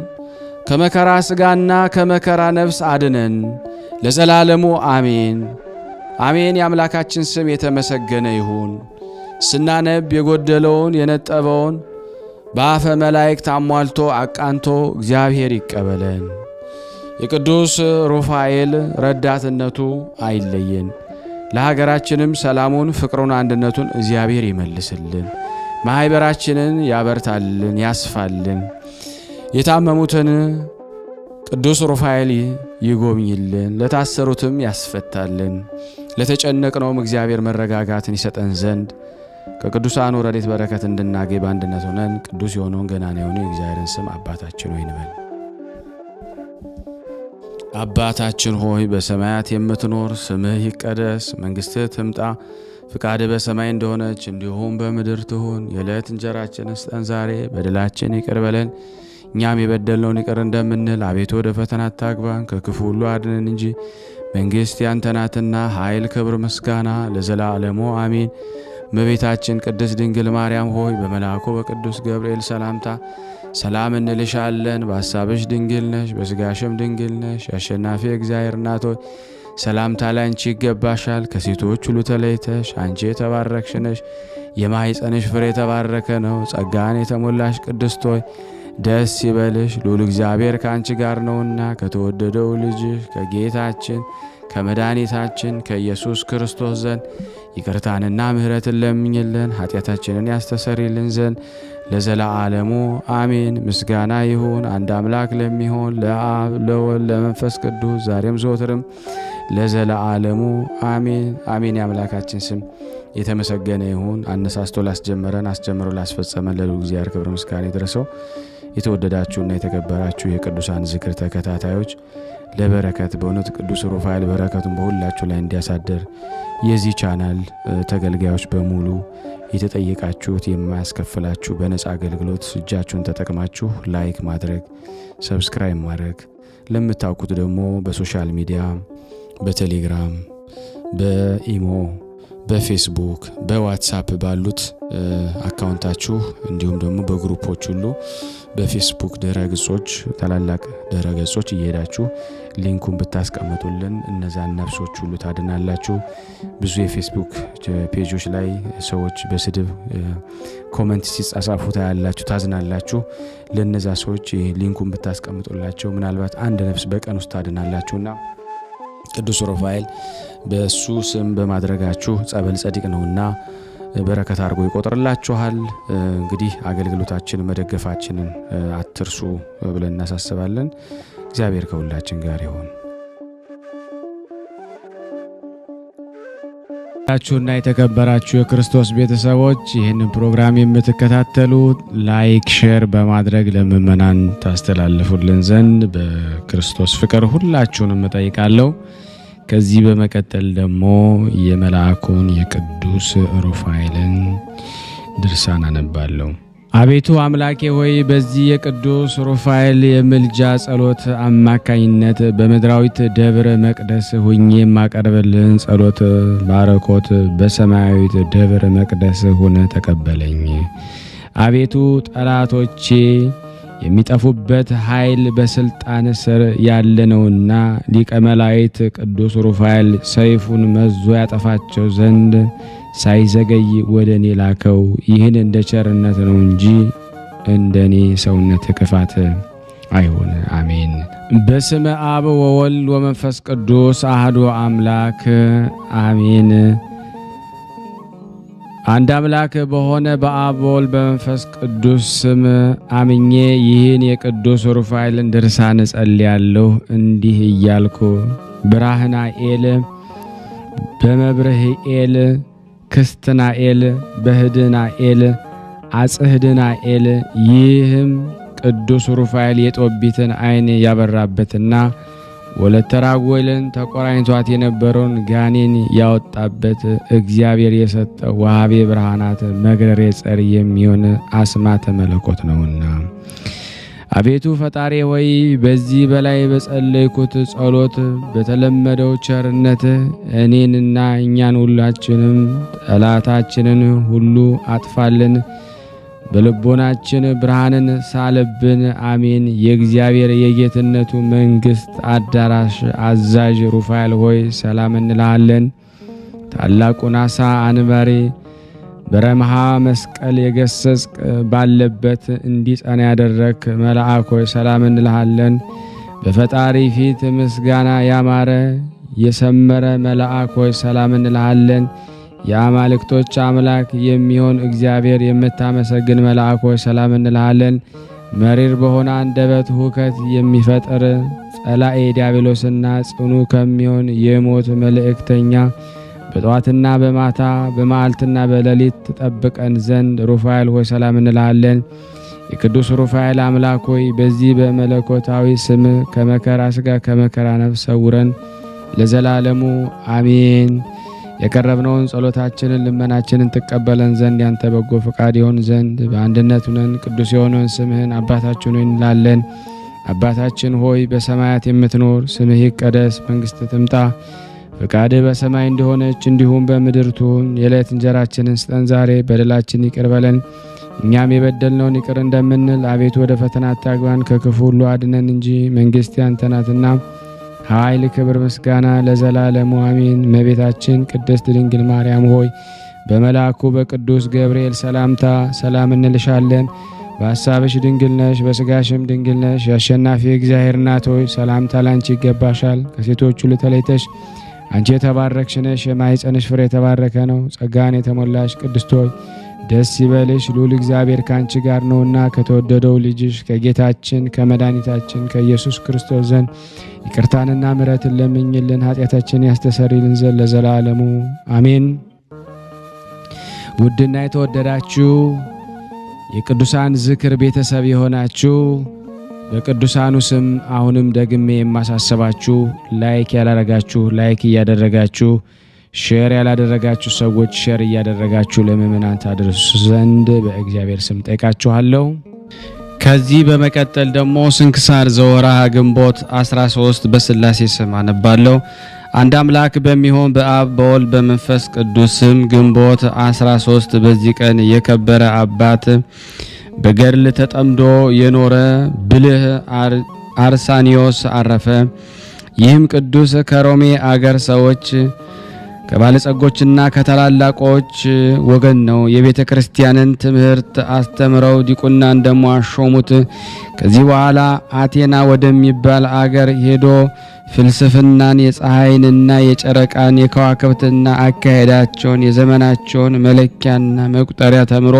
ከመከራ ሥጋና ከመከራ ነፍስ አድነን ለዘላለሙ አሜን አሜን። የአምላካችን ስም የተመሰገነ ይሁን። ስናነብ የጎደለውን የነጠበውን በአፈ መላእክት አሟልቶ አቃንቶ እግዚአብሔር ይቀበለን። የቅዱስ ሩፋኤል ረዳትነቱ አይለየን። ለሀገራችንም ሰላሙን፣ ፍቅሩን፣ አንድነቱን እግዚአብሔር ይመልስልን። ማኅበራችንን ያበርታልን፣ ያስፋልን። የታመሙትን ቅዱስ ሩፋኤል ይጎብኝልን፣ ለታሰሩትም ያስፈታልን። ለተጨነቅነውም እግዚአብሔር መረጋጋትን ይሰጠን ዘንድ ከቅዱሳኑ ረድኤት በረከት እንድናገኝ በአንድነት ሆነን ቅዱስ የሆነውን ገናና የሆነ የእግዚአብሔርን ስም አባታችን ሆይ እንበል። አባታችን ሆይ በሰማያት የምትኖር፣ ስምህ ይቀደስ፣ መንግሥትህ ትምጣ፣ ፍቃድህ በሰማይ እንደሆነች እንዲሁም በምድር ትሁን። የዕለት እንጀራችንን ስጠን ዛሬ፣ በደላችን ይቅር በለን እኛም የበደልነውን ይቅር እንደምንል፣ አቤቱ ወደ ፈተና አታግባን ከክፉ ሁሉ አድነን እንጂ መንግሥት ያንተ ናትና ኃይል፣ ክብር፣ ምስጋና ለዘላለሙ አሜን። እመቤታችን ቅድስት ድንግል ማርያም ሆይ በመልአኩ በቅዱስ ገብርኤል ሰላምታ ሰላም እንልሻለን። በሐሳብሽ ድንግል ነሽ፣ በሥጋሽም ድንግል ነሽ። የአሸናፊ እግዚአብሔር እናት ሆይ ሰላምታ ላንቺ ይገባሻል። ከሴቶች ሁሉ ተለይተሽ አንቺ የተባረክሽ ነሽ፣ የማኅፀንሽ ፍሬ የተባረከ ነው። ጸጋን የተሞላሽ ቅድስት ሆይ ደስ ይበልሽ፣ ልዑል እግዚአብሔር ከአንቺ ጋር ነውና ከተወደደው ልጅሽ ከጌታችን ከመድኃኒታችን ከኢየሱስ ክርስቶስ ዘንድ ይቅርታንና ምሕረትን ለምኝልን ኃጢአታችንን ያስተሰርይልን ዘንድ ለዘላለሙ አሜን። ምስጋና ይሁን አንድ አምላክ ለሚሆን ለአብ ለወልድ ለመንፈስ ቅዱስ ዛሬም ዘወትርም ለዘላለሙ አሜን አሜን። የአምላካችን ስም የተመሰገነ ይሁን። አነሳስቶ ላስጀመረን አስጀምሮ ላስፈጸመን ለልዑል እግዚአብሔር ክብር ምስጋና ይድረሰው። የተወደዳችሁና የተከበራችሁ የቅዱሳን ዝክር ተከታታዮች ለበረከት በእውነት ቅዱስ ሩፋኤል በረከቱን በሁላችሁ ላይ እንዲያሳድር የዚህ ቻናል ተገልጋዮች በሙሉ የተጠየቃችሁት የማያስከፍላችሁ በነፃ አገልግሎት እጃችሁን ተጠቅማችሁ ላይክ ማድረግ ሰብስክራይብ ማድረግ ለምታውቁት ደግሞ በሶሻል ሚዲያ በቴሌግራም በኢሞ በፌስቡክ በዋትስአፕ ባሉት አካውንታችሁ እንዲሁም ደግሞ በግሩፖች ሁሉ በፌስቡክ ድረገጾች ታላላቅ ድረገጾች እየሄዳችሁ ሊንኩን ብታስቀምጡልን እነዛን ነፍሶች ሁሉ ታድናላችሁ። ብዙ የፌስቡክ ፔጆች ላይ ሰዎች በስድብ ኮሜንት ሲጻጻፉ ታያላችሁ፣ ታዝናላችሁ። ለነዛ ሰዎች ሊንኩን ብታስቀምጡላቸው ምናልባት አንድ ነፍስ በቀን ውስጥ ታድናላችሁና ቅዱስ ሩፋኤል በሱ ስም በማድረጋችሁ ጸበል ጸዲቅ ነውና በረከት አድርጎ ይቆጥርላችኋል። እንግዲህ አገልግሎታችንን መደገፋችንን አትርሱ ብለን እናሳስባለን። እግዚአብሔር ከሁላችን ጋር ይሁን። ያችሁና የተከበራችሁ የክርስቶስ ቤተሰቦች ይህንን ፕሮግራም የምትከታተሉ ላይክ ሼር በማድረግ ለምእመናን ታስተላልፉልን ዘንድ በክርስቶስ ፍቅር ሁላችሁንም እጠይቃለሁ። ከዚህ በመቀጠል ደግሞ የመልአኩን የቅዱስ ሩፋኤልን ድርሳን አነባለሁ። አቤቱ አምላኬ ሆይ በዚህ የቅዱስ ሩፋኤል የምልጃ ጸሎት አማካኝነት በምድራዊት ደብረ መቅደስ ሁኜ የማቀርብልህን ጸሎት ባረኮት በሰማያዊት ደብረ መቅደስ ሆነ ተቀበለኝ። አቤቱ ጠላቶቼ የሚጠፉበት ኃይል በስልጣን ስር ያለነውና ሊቀ መላእክት ቅዱስ ሩፋኤል ሰይፉን መዞ ያጠፋቸው ዘንድ ሳይዘገይ ወደኔ ላከው። ይህን እንደ ቸርነት ነው እንጂ እንደኔ ሰውነት ክፋት አይሆን። አሜን። በስመ አብ ወወልድ ወመንፈስ ቅዱስ አሐዱ አምላክ አሜን። አንድ አምላክ በሆነ በአብ ወልድ በመንፈስ ቅዱስ ስም አምኜ ይህን የቅዱስ ሩፋኤልን ድርሳን ጸልያለሁ። እንዲህ እያልኩ ብርሃናኤል በመብርህኤል ክስትናኤል በህድናኤል አጽህድናኤል ይህም ቅዱስ ሩፋኤል የጦቢትን ዓይን ያበራበትና ወለተ ራጉኤልን ተቆራኝቷት የነበረውን ጋኔን ያወጣበት እግዚአብሔር የሰጠው ወሃቤ ብርሃናት መግረሬ ጸር የሚሆን አስማተ መለኮት ነውና አቤቱ ፈጣሪ ሆይ በዚህ በላይ በጸለይኩት ጸሎት በተለመደው ቸርነት እኔንና እኛን ሁላችንም ጠላታችንን ሁሉ አጥፋልን፣ በልቦናችን ብርሃንን ሳለብን። አሜን። የእግዚአብሔር የጌትነቱ መንግስት አዳራሽ አዛዥ ሩፋኤል ሆይ ሰላም እንልሃለን። ታላቁን ዓሣ አንባሪ በረምሃ መስቀል የገሰጽ ባለበት እንዲጸና ያደረክ መልአክ ሆይ ሰላም እንልሃለን። በፈጣሪ ፊት ምስጋና ያማረ የሰመረ መልአክ ሆይ ሰላም እንልሃለን። የአማልክቶች አምላክ የሚሆን እግዚአብሔር የምታመሰግን መልአክ ሆይ ሰላም እንልሃለን። መሪር በሆነ አንደበት ሁከት የሚፈጥር ጸላኤ ዲያብሎስና ጽኑ ከሚሆን የሞት መልእክተኛ በጠዋትና በማታ በመዓልትና በሌሊት ተጠብቀን ዘንድ ሩፋኤል ሆይ ሰላም እንልሃለን። የቅዱስ ሩፋኤል አምላክ ሆይ በዚህ በመለኮታዊ ስም ከመከራ ሥጋ ከመከራ ነፍስ ሰውረን ለዘላለሙ አሜን። የቀረብነውን ጸሎታችንን ልመናችንን ተቀበለን ዘንድ ያንተ በጎ ፈቃድ ይሆን ዘንድ በአንድነት ሆነን ቅዱስ የሆነውን ስምህን አባታችን ሆይ እንላለን። አባታችን ሆይ በሰማያት የምትኖር ስምህ ይቀደስ፣ መንግሥትህ ትምጣ፣ ፈቃድህ በሰማይ እንደሆነች እንዲሁም በምድር ትሁን። የዕለት እንጀራችንን ስጠን ዛሬ፣ በደላችን ይቅር በለን እኛም የበደልነውን ይቅር እንደምንል፣ አቤቱ ወደ ፈተና አታግባን ከክፉ ሁሉ አድነን እንጂ መንግሥት ያንተ ናትና ኃይል፣ ክብር፣ ምስጋና ለዘላለሙ አሜን። እመቤታችን ቅድስት ድንግል ማርያም ሆይ በመልአኩ በቅዱስ ገብርኤል ሰላምታ ሰላም እንልሻለን። በሐሳብሽ ድንግል ነሽ፣ በሥጋሽም ድንግል ነሽ። የአሸናፊ እግዚአብሔር እናት ሆይ ሰላምታ ላንቺ ይገባሻል። ከሴቶች ሁሉ ተለይተሽ አንቺ የተባረክሽ ነሽ፣ የማኅፀንሽ ፍሬ የተባረከ ነው። ጸጋን የተሞላሽ ቅድስት ሆይ ደስ ይበልሽ፣ ልዑል እግዚአብሔር ካንቺ ጋር ነውና ከተወደደው ልጅሽ ከጌታችን ከመድኃኒታችን ከኢየሱስ ክርስቶስ ዘንድ ይቅርታንና ምሕረትን ለምኝልን ኃጢአታችንን ያስተሰርይልን ዘንድ ለዘላለሙ አሜን። ውድና የተወደዳችሁ የቅዱሳን ዝክር ቤተሰብ የሆናችሁ በቅዱሳኑ ስም አሁንም ደግሜ የማሳሰባችሁ ላይክ ያላደረጋችሁ ላይክ እያደረጋችሁ ሼር ያላደረጋችሁ ሰዎች ሼር እያደረጋችሁ ለምእመናን ታደርሱ ዘንድ በእግዚአብሔር ስም ጠይቃችኋለሁ። ከዚህ በመቀጠል ደግሞ ስንክሳር ዘወርኀ ግንቦት 13 በሥላሴ ስም አነባለሁ። አንድ አምላክ በሚሆን በአብ በወልድ በመንፈስ ቅዱስ ስም ግንቦት 13 በዚህ ቀን የከበረ አባት በገድል ተጠምዶ የኖረ ብልህ አርሳኒዮስ አረፈ። ይህም ቅዱስ ከሮሜ አገር ሰዎች ከባለጸጎችና ከታላላቆች ወገን ነው። የቤተ ክርስቲያንን ትምህርት አስተምረው ዲቁናን ደሞ አሾሙት። ከዚህ በኋላ አቴና ወደሚባል አገር ሄዶ ፍልስፍናን፣ የፀሐይንና የጨረቃን የከዋክብትና አካሄዳቸውን የዘመናቸውን መለኪያና መቁጠሪያ ተምሮ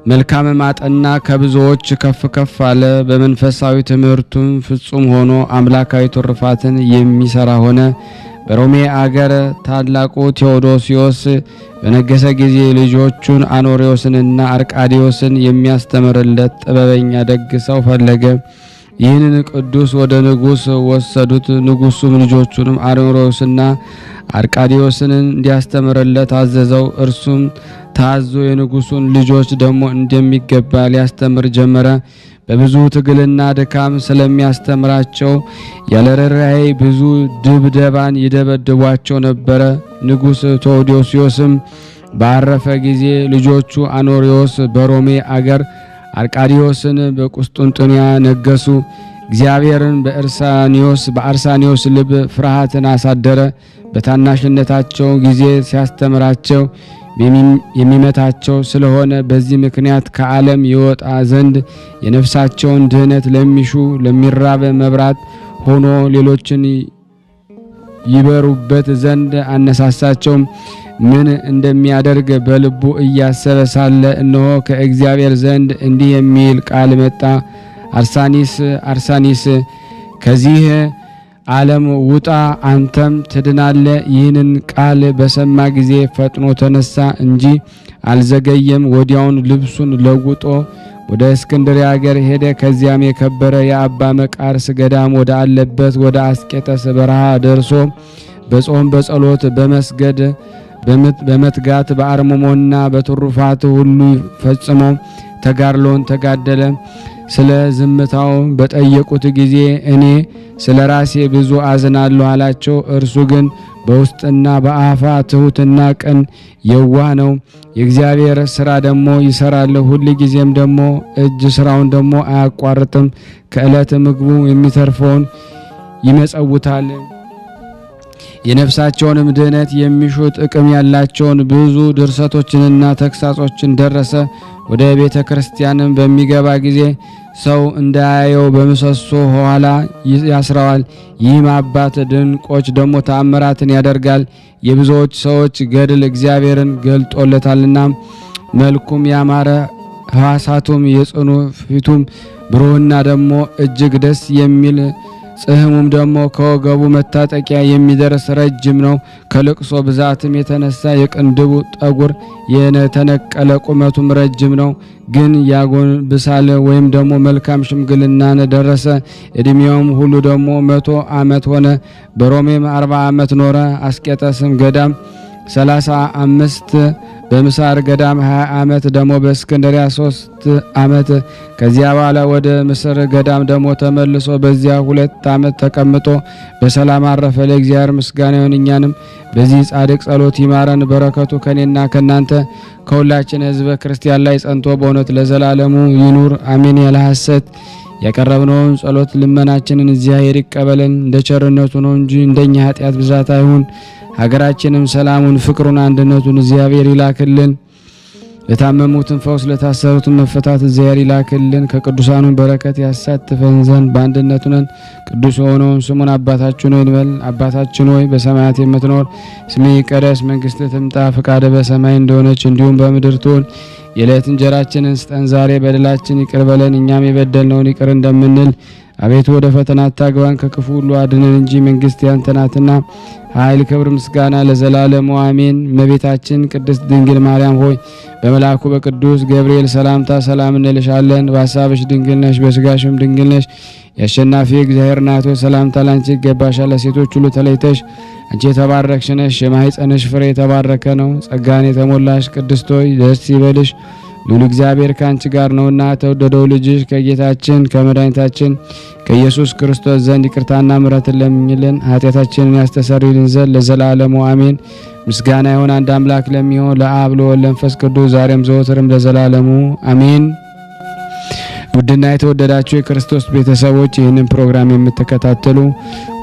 መልካም ማጠና ከብዙዎች ከፍ ከፍ አለ። በመንፈሳዊ ትምህርቱም ፍጹም ሆኖ አምላካዊ ትሩፋትን የሚሰራ ሆነ። በሮሜ አገር ታላቁ ቴዎዶሲዮስ በነገሰ ጊዜ ልጆቹን አኖሪዎስንና አርቃዲዮስን የሚያስተምርለት ጥበበኛ ደግ ሰው ፈለገ። ይህንን ቅዱስ ወደ ንጉስ ወሰዱት። ንጉሱም ልጆቹንም አኖሪዎስና አርቃዲዮስን እንዲያስተምርለት አዘዘው። እርሱም ታዞ የንጉሱን ልጆች ደግሞ እንደሚገባ ሊያስተምር ጀመረ። በብዙ ትግልና ድካም ስለሚያስተምራቸው ያለ ርኅራኄ ብዙ ድብደባን ይደበድቧቸው ነበረ። ንጉስ ቴዎዶሲዮስም ባረፈ ጊዜ ልጆቹ አኖሪዎስ በሮሜ አገር፣ አርቃዲዮስን በቁስጥንጥንያ ነገሱ። እግዚአብሔርን በአርሳኒዮስ ልብ ፍርሃትን አሳደረ። በታናሽነታቸው ጊዜ ሲያስተምራቸው የሚመታቸው ስለሆነ በዚህ ምክንያት ከዓለም ይወጣ ዘንድ የነፍሳቸውን ድህነት ለሚሹ ለሚራበ መብራት ሆኖ ሌሎችን ይበሩበት ዘንድ አነሳሳቸው። ምን እንደሚያደርግ በልቡ እያሰበ ሳለ እነሆ ከእግዚአብሔር ዘንድ እንዲህ የሚል ቃል መጣ። አርሳኒስ ከዚህ ዓለም ውጣ፣ አንተም ትድናለህ። ይህንን ቃል በሰማ ጊዜ ፈጥኖ ተነሳ እንጂ አልዘገየም። ወዲያውን ልብሱን ለውጦ ወደ እስክንድርያ ሀገር ሄደ። ከዚያም የከበረ የአባ መቃርስ ገዳም ወደ አለበት ወደ አስቄጠስ በረሃ ደርሶ በጾም በጸሎት በመስገድ በመትጋት በአርምሞና በትሩፋት ሁሉ ፈጽሞ ተጋድሎን ተጋደለ። ስለ ዝምታው በጠየቁት ጊዜ እኔ ስለ ራሴ ብዙ አዝናለሁ አላቸው። እርሱ ግን በውስጥና በአፋ ትሁትና ቅን የዋህ ነው። የእግዚአብሔር ሥራ ደግሞ ይሰራል። ሁል ጊዜም ደግሞ እጅ ሥራውን ደግሞ አያቋርጥም። ከዕለት ምግቡ የሚተርፈውን ይመጸውታል። የነፍሳቸውንም ድህነት የሚሹ ጥቅም ያላቸውን ብዙ ድርሰቶችንና ተግሳጾችን ደረሰ። ወደ ቤተ ክርስቲያንም በሚገባ ጊዜ ሰው እንዳያየው በምሰሶ ኋላ ያስረዋል። ይህም አባት ድንቆች ደግሞ ተአምራትን ያደርጋል። የብዙዎች ሰዎች ገድል እግዚአብሔርን ገልጦለታልና መልኩም ያማረ ሕዋሳቱም የጽኑ ፊቱም ብሩህና ደግሞ እጅግ ደስ የሚል ጽሕሙም ደግሞ ከወገቡ መታጠቂያ የሚደርስ ረጅም ነው። ከልቅሶ ብዛትም የተነሳ የቅንድቡ ጠጉር የተነቀለ ቁመቱም ረጅም ነው። ግን ያጎንብሳል ወይም ደግሞ መልካም ሽምግልናን ደረሰ። ዕድሜውም ሁሉ ደግሞ 100 ዓመት ሆነ። በሮሜም 40 ዓመት ኖረ። አስቄጠስም ገዳም 35 በምሳር ገዳም 20 ዓመት ደግሞ በእስክንድርያ 3 ዓመት። ከዚያ በኋላ ወደ ምስር ገዳም ደግሞ ተመልሶ በዚያ 2 ዓመት ተቀምጦ በሰላም አረፈ። ለእግዚአብሔር ምስጋና ይሁን፣ እኛንም በዚህ ጻድቅ ጸሎት ይማረን። በረከቱ ከኔና ከናንተ ከሁላችን ሕዝበ ክርስቲያን ላይ ጸንቶ በእውነት ለዘላለሙ ይኑር አሜን። ያለ ሐሰት ያቀረብነውን ጸሎት ልመናችንን እግዚአብሔር ይቀበለን፣ እንደ ቸርነቱ ነው እንጂ እንደኛ ኃጢአት ብዛት አይሁን። ሀገራችንም ሰላሙን፣ ፍቅሩን፣ አንድነቱን እግዚአብሔር ይላክልን። ለታመሙትን ፈውስ፣ ለታሰሩትን መፈታት እግዚአብሔር ይላክልን። ከቅዱሳኑ በረከት ያሳትፈን ዘንድ በአንድነቱ ነን። ቅዱስ የሆነውን ስሙን አባታችን ሆይ እንበል። አባታችን ሆይ በሰማያት የምትኖር ስምህ ይቀደስ፣ መንግስትህ ትምጣ፣ ፈቃድህ በሰማይ እንደሆነች እንዲሁም በምድር ትሁን። የዕለት እንጀራችንን ስጠን ዛሬ፣ በደላችን ይቅር በለን እኛም የበደልነውን ይቅር እንደምንል። አቤቱ ወደ ፈተና አታግባን ከክፉ ሁሉ አድነን እንጂ መንግስት ያንተ ናትና ኃይል፣ ክብር፣ ምስጋና ለዘላለሙ አሜን። እመቤታችን ቅድስት ድንግል ማርያም ሆይ በመልአኩ በቅዱስ ገብርኤል ሰላምታ ሰላም እንልሻለን። በሐሳብሽ ድንግል ነሽ፣ በሥጋሽም ድንግል ነሽ። የአሸናፊ እግዚአብሔር እናት ሆይ ሰላምታ ላንቺ ይገባሻል። ለሴቶች ሁሉ ተለይተሽ አንቺ የተባረክሽ ነሽ፣ የማኅፀንሽ ፍሬ የተባረከ ነው። ጸጋን የተሞላሽ ቅድስት ሆይ ደስ ይበልሽ፣ ልዑል እግዚአብሔር ከአንቺ ጋር ነውና ተወደደው ልጅሽ ከጌታችን ከመድኃኒታችን ከኢየሱስ ክርስቶስ ዘንድ ይቅርታና ምሕረትን ለምኝልን ኃጢአታችንን ያስተሰርይልን ዘንድ ለዘላለሙ አሜን። ምስጋና ይሁን አንድ አምላክ ለሚሆን ለአብ ለወልድ ለመንፈስ ቅዱስ ዛሬም ዘወትርም ለዘላለሙ አሜን። ውድና የተወደዳችሁ የክርስቶስ ቤተሰቦች ይህንን ፕሮግራም የምትከታተሉ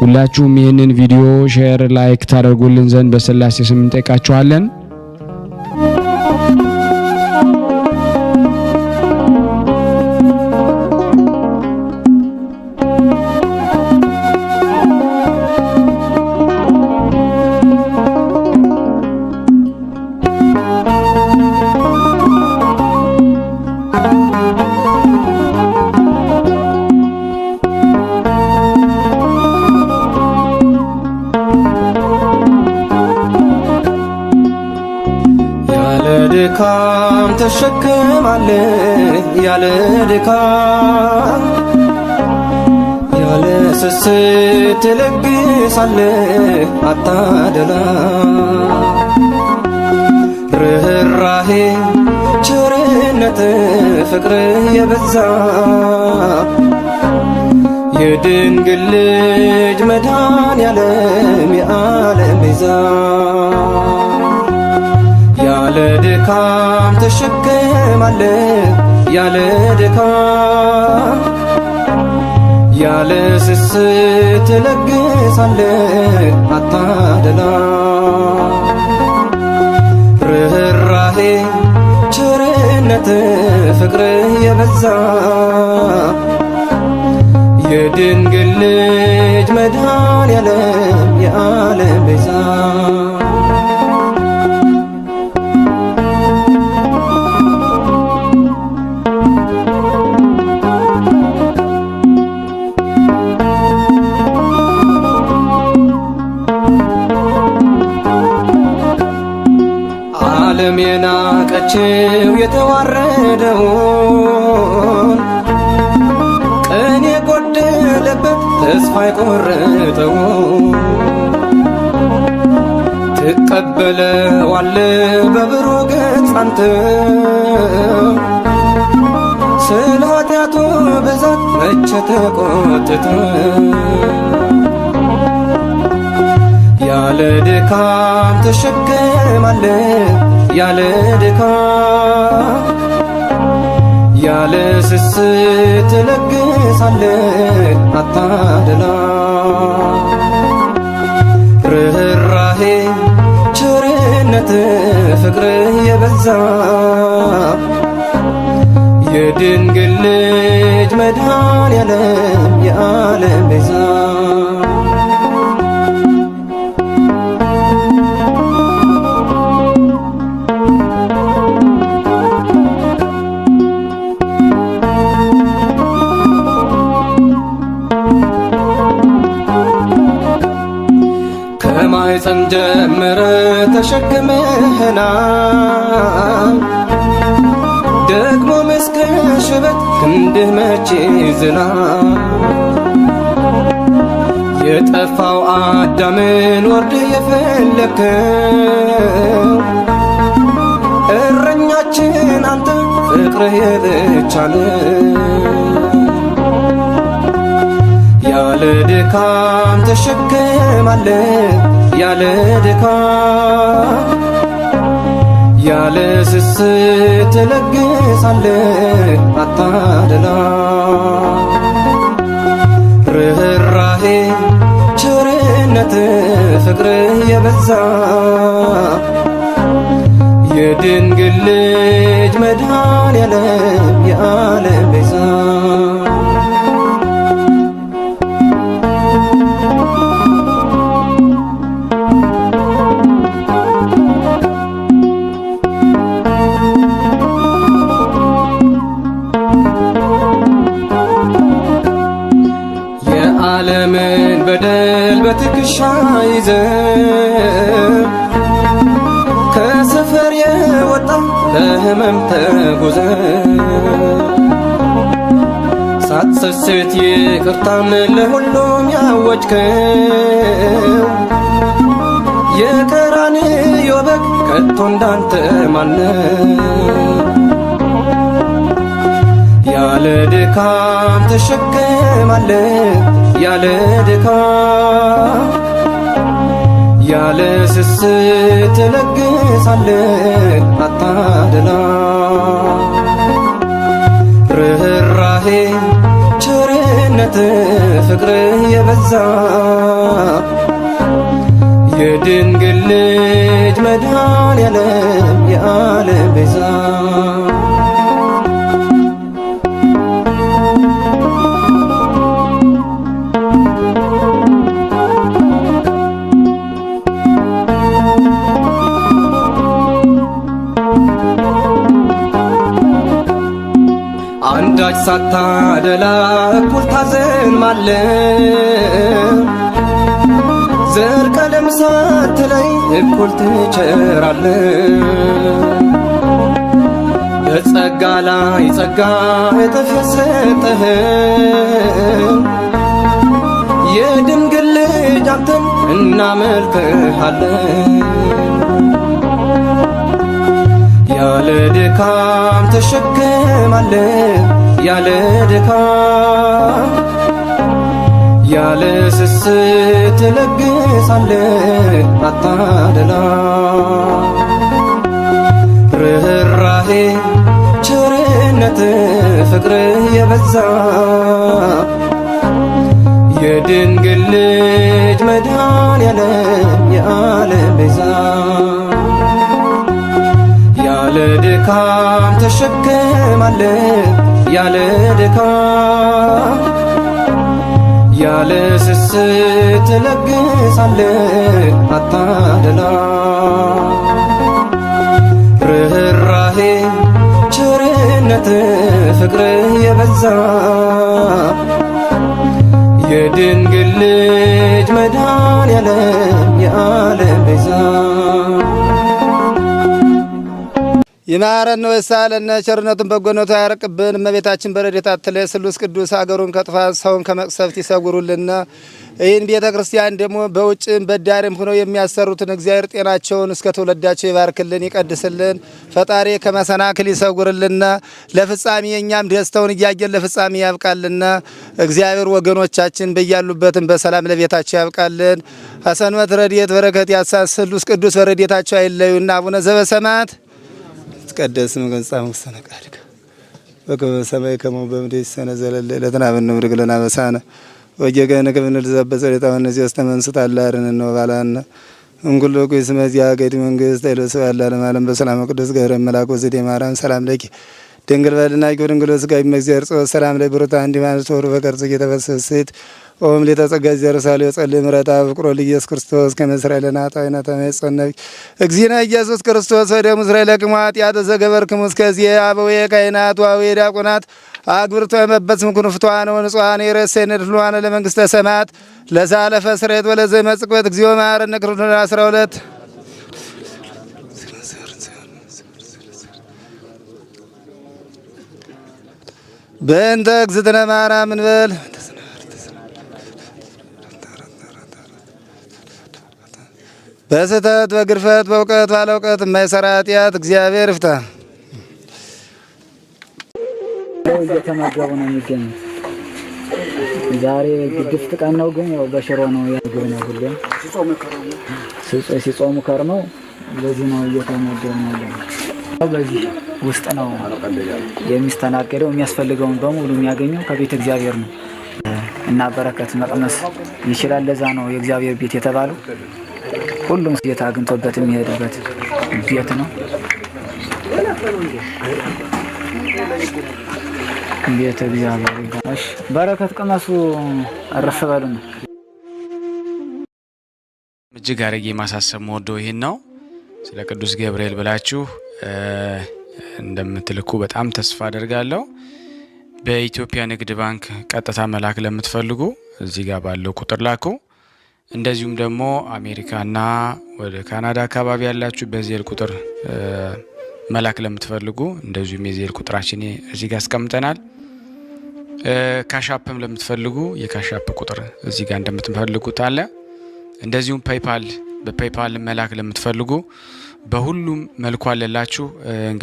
ሁላችሁም ይህንን ቪዲዮ ሼር፣ ላይክ ታደርጉልን ዘንድ በሥላሴ ስም እንጠይቃችኋለን። ድካም ተሸክማለህ ያለ ድካም ያለ ስስት ትለግሳለህ አታደላ ርኅራኄ ቸርነት ፍቅር የበዛ የድንግል ልጅ መድኃኔዓለም የዓለም ቤዛ ያለ ድካም ተሸክማለህ ያለ ድካም ያለ ስስት ትለግሳለህ አታደላ ርኅራኄ ቸርነት ፍቅር የበዛ የድንግል ልጅ መድኃኔዓለም የዓለም ቤዛ ዓለም የናቀችው የተዋረደውን ቅን የጎደለበት ተስፋ የቆረጠው ትቀበለዋለህ በብሩህ ገጽ አንተ ስለ ኃጢአቱ ብዛት መቼ ተቆጥተህ ያለ ድካም ተሸክማለህ ያለ ድካም ያለ ስስት ትለግሳለህ አታደላ ርኅራኄ ቸርነት ፍቅር የበዛ የድንግል ልጅ መድኃኔዓለም የዓለም ቤዛ ከማኅፀን ጀምረህ ተሸክመህናል ደግሞም እስከ ሽበት ክንድህ መቼ ዝናል የጠፋው አዳምን ወርደህ የፈለግከው እረኛችን አንተ ፍቅርህ የብቻ ነው ያለ ድካም ተሸክማለህ ያለ ድካም ያለ ስስት ትለግሳለህ አታደላ ርኅራኄ ቸርነት ፍቅር የበዛ የድንግል ልጅ መድኃኔዓለም የዓለም ቤዛ የዓለምን በደል በትከሻ ይዘህ ከሰፈር የወጣ በህመም ተጉዘ ሳትሰስት ይቅርታን ለሁሉም ያወጅከው የቀራንዮ በግ ከቶ እንዳንተ ማነው? ያለ ድካም ተሸክማለህ ያለ ድካም ያለ ስስት ትለግሳለህ አታደላ ርኅራኄ ቸርነት ፍቅር የበዛ የድንግል ልጅ መድኃኔዓለም የዓለም ቤዛ አንዳች ሳታደላ እኩል ታዘንማለህ ዘር ቀለም ሳትለይ እኩል ትቸራለህ በጸጋ ላይ ጸጋ እጥፍ የሰጠህ የድንግል ልጅ አንተን እናመልክሃለን ያለ ድካም ተሸክማለህ ያለ ድካም ያለ ስስት ትለግሳለህ አታደላ ርኅራኄ ቸርነት ፍቅር የበዛ የድንግል ልጅ መድኃኔዓለም የዓለም ቤዛ ያለ ድካም ተሸክማለህ ያለ ድካም ያለ ስስት ትለግሳለህ አታደላ ርኅራኄ ቸርነት ፍቅር የበዛ የድንግል ልጅ መድኃኔዓለም የዓለም ቤዛ ይማረን ወይሳለነ ቸርነቱን በጎነቱ ያርቅብን። እመቤታችን በረድኤታ አትለይ። ስሉስ ቅዱስ አገሩን ከጥፋት ሰውን ከመቅሰፍት ይሰውሩልና። ይህን ቤተ ክርስቲያን ደግሞ በውጭም በዳርም ሆነው የሚያሰሩትን እግዚአብሔር ጤናቸውን እስከ ትውልዳቸው ይባርክልን ይቀድስልን። ፈጣሪ ከመሰናክል ይሰውርልና። ለፍጻሜ እኛም ደስታውን እያየን ለፍጻሜ ያብቃልና። እግዚአብሔር ወገኖቻችን በያሉበትም በሰላም ለቤታቸው ያብቃልን። አሰንበት ረድኤት በረከት ያሳስ ስሉስ ቅዱስ በረድኤታቸው አይለዩና። አቡነ ዘበሰማያት ይትቀደስ ስምከ ወይትጸድቅ ፈቃድከ በከመ በሰማይ ከማሁ በምድር ሲሳየነ ዘለለ ዕለትነ ሀበነ ወኅድግ ለነ አበሳነ ወጌጋየነ ከመ ንርዛዕ በጸሎተ እነዚህ አስተመንስት አላርን ነው ባላና እንኩሎ ኩይ ስመዚያ ገዲ መንግስት አይለሰ ያላለም ዓለም በሰላም ቅዱስ ገብረ መልአክ ወዘዴ ማርያም ሰላም ለኪ ድንግል በልና ይጎድንግሎ ስጋ ይመግዚያር ጾ ሰላም ላይ ብሩታ እንዲ ማለት ወሩ በቀርጽ እየተፈሰሰት ኦም ለተጸጋ ዘርሳለ ጸልይ ምረታ ፍቅሮ ለኢየሱስ ክርስቶስ ከመስራኤልና ጣይና ተመጸነብ እግዚእነ ኢየሱስ ክርስቶስ ወደ እስራኤል ለቅማት ያተዘገበርክሙ እስከዚህ አበዌ ካህናት ወአበዌ ዲያቆናት አግብርቶ የመበጽም ኩንፍቷን ወንጹሃን የረሰነ ድሏን ለመንግስተ ሰማያት ለዛለፈ ስሬት ወለዘ መጽቆት እግዚኦ መሐረነ ክርስቶስ 12 በእንተ እግዝእትነ ማርያም እንበል በስህተት በግርፈት በእውቀት ባለ እውቀት የማይሰራ ኃጢአት እግዚአብሔር ይፍታ። እየተመገቡ ነው የሚገኙት። ዛሬ ግድፍት ቀን ነው፣ ግን ያው በሽሮ ነው ያገኘ ነው። ሁሌም ሲጾሙ ከርመው በዚህ ነው እየተመገቡ ነው ያለው። በዚህ ውስጥ ነው የሚስተናገደው። የሚያስፈልገውን በሙሉ የሚያገኘው ከቤተ እግዚአብሔር ነው እና በረከት መቅመስ ይችላል። ለዛ ነው የእግዚአብሔር ቤት የተባለው። ሁሉም ጌታ አግኝቶበት የሚሄድበት ቤት ነው። ቤተ እግዚአብሔር ይባርክ። በረከት ቅመሱ፣ አረፍ በሉ ነው። እጅግ አድርጌ ማሳሰብ መወደው ይሄን ነው። ስለ ቅዱስ ገብርኤል ብላችሁ እንደምትልኩ በጣም ተስፋ አደርጋለሁ። በኢትዮጵያ ንግድ ባንክ ቀጥታ መላክ ለምትፈልጉ እዚህ ጋር ባለው ቁጥር ላኩ። እንደዚሁም ደግሞ አሜሪካና ወደ ካናዳ አካባቢ ያላችሁ በዚህ ቁጥር መላክ ለምትፈልጉ እንደዚሁም የዜል ቁጥራችን እዚህ ጋር አስቀምጠናል። ካሻፕም ለምትፈልጉ የካሻፕ ቁጥር እዚህ ጋር እንደምትፈልጉት አለ። እንደዚሁም ፔይፓል በፔይፓል መላክ ለምትፈልጉ በሁሉም መልኩ አለላችሁ።